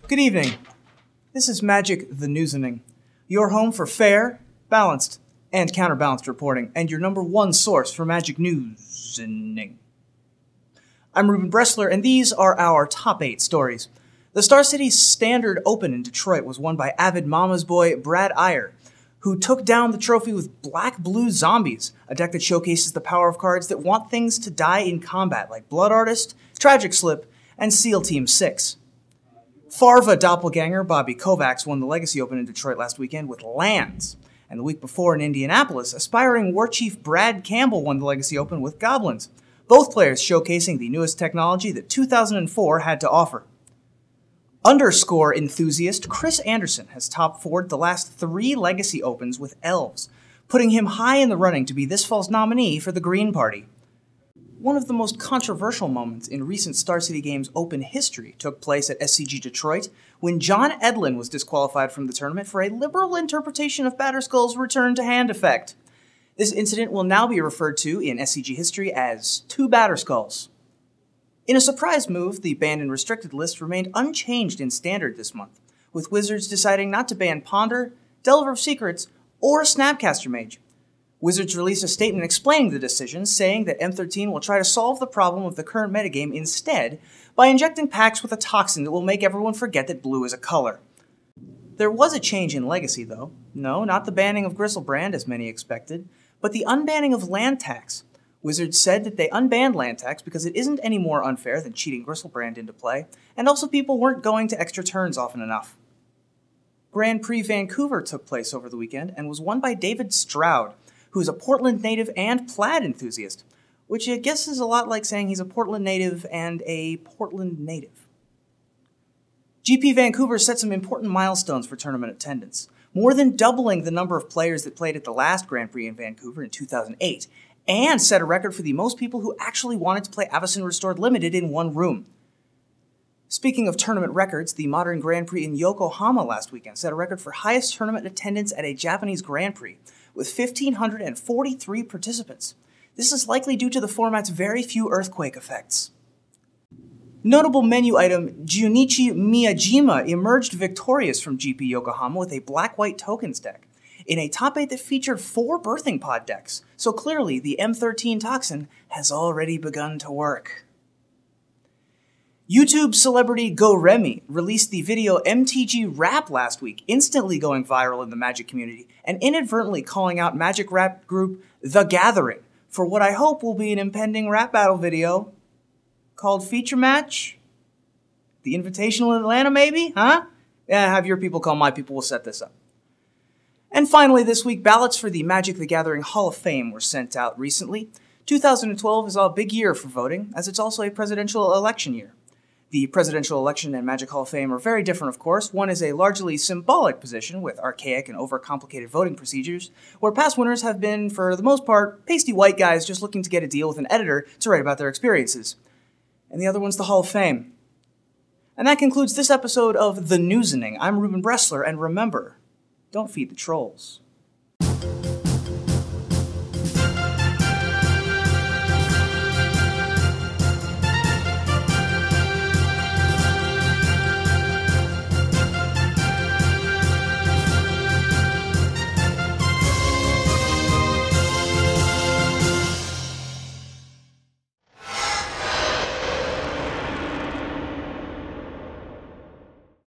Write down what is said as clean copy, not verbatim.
Good evening. This is Magic the Newsening, your home for fair, balanced, and counterbalanced reporting, and your #1 source for Magic Newsening. I'm Reuben Bresler, and these are our top 8 stories. The Star City Standard Open in Detroit was won by avid mama's boy Brad Iyer, who took down the trophy with Black-Blue Zombies, a deck that showcases the power of cards that want things to die in combat, like Blood Artist, Tragic Slip, and SEAL Team 6. Farva doppelganger Bobby Kovacs won the Legacy Open in Detroit last weekend with lands. And the week before in Indianapolis, aspiring War Chief Brad Campbell won the Legacy Open with goblins, both players showcasing the newest technology that 2004 had to offer. Underscore enthusiast Chris Anderson has top 4'd the last 3 Legacy Opens with elves, putting him high in the running to be this fall's nominee for the Green Party. One of the most controversial moments in recent Star City Games Open history took place at SCG Detroit when John Edlin was disqualified from the tournament for a liberal interpretation of Batterskull's return to hand effect. This incident will now be referred to in SCG history as 2 Batterskulls. In a surprise move, the banned and restricted list remained unchanged in Standard this month, with Wizards deciding not to ban Ponder, Delver of Secrets, or Snapcaster Mage. Wizards released a statement explaining the decision, saying that M13 will try to solve the problem of the current metagame instead by injecting packs with a toxin that will make everyone forget that blue is a color. There was a change in Legacy, though. No, not the banning of Gristlebrand, as many expected, but the unbanning of land tax. Wizards said that they unbanned land tax because it isn't any more unfair than cheating Gristlebrand into play, and also people weren't going to extra turns often enough. Grand Prix Vancouver took place over the weekend and was won by David Stroud, who's a Portland native and plaid enthusiast, which I guess is a lot like saying he's a Portland native and a Portland native. GP Vancouver set some important milestones for tournament attendance, more than doubling the number of players that played at the last Grand Prix in Vancouver in 2008, and set a record for the most people who actually wanted to play Avacyn Restored Limited in one room. Speaking of tournament records, the Modern Grand Prix in Yokohama last weekend set a record for highest tournament attendance at a Japanese Grand Prix, with 1,543 participants. This is likely due to the format's very few earthquake effects. Notable menu item Junichi Miyajima emerged victorious from GP Yokohama with a black-white tokens deck, in a top 8 that featured 4 birthing pod decks, so clearly the M13 toxin has already begun to work. YouTube celebrity Go Remy released the video MTG Rap last week, instantly going viral in the Magic community, and inadvertently calling out Magic rap group The Gathering for what I hope will be an impending rap battle video called Feature Match? The Invitational in Atlanta, maybe? Huh? Yeah, have your people call my people, we'll set this up. And finally this week, ballots for the Magic the Gathering Hall of Fame were sent out recently. 2012 is a big year for voting, as it's also a presidential election year. The presidential election and Magic Hall of Fame are very different, of course. One is a largely symbolic position with archaic and overcomplicated voting procedures, where past winners have been, for the most part, pasty white guys just looking to get a deal with an editor to write about their experiences. And the other one's the Hall of Fame. And that concludes this episode of The Newsening. I'm Reuben Bresler, and remember, don't feed the trolls.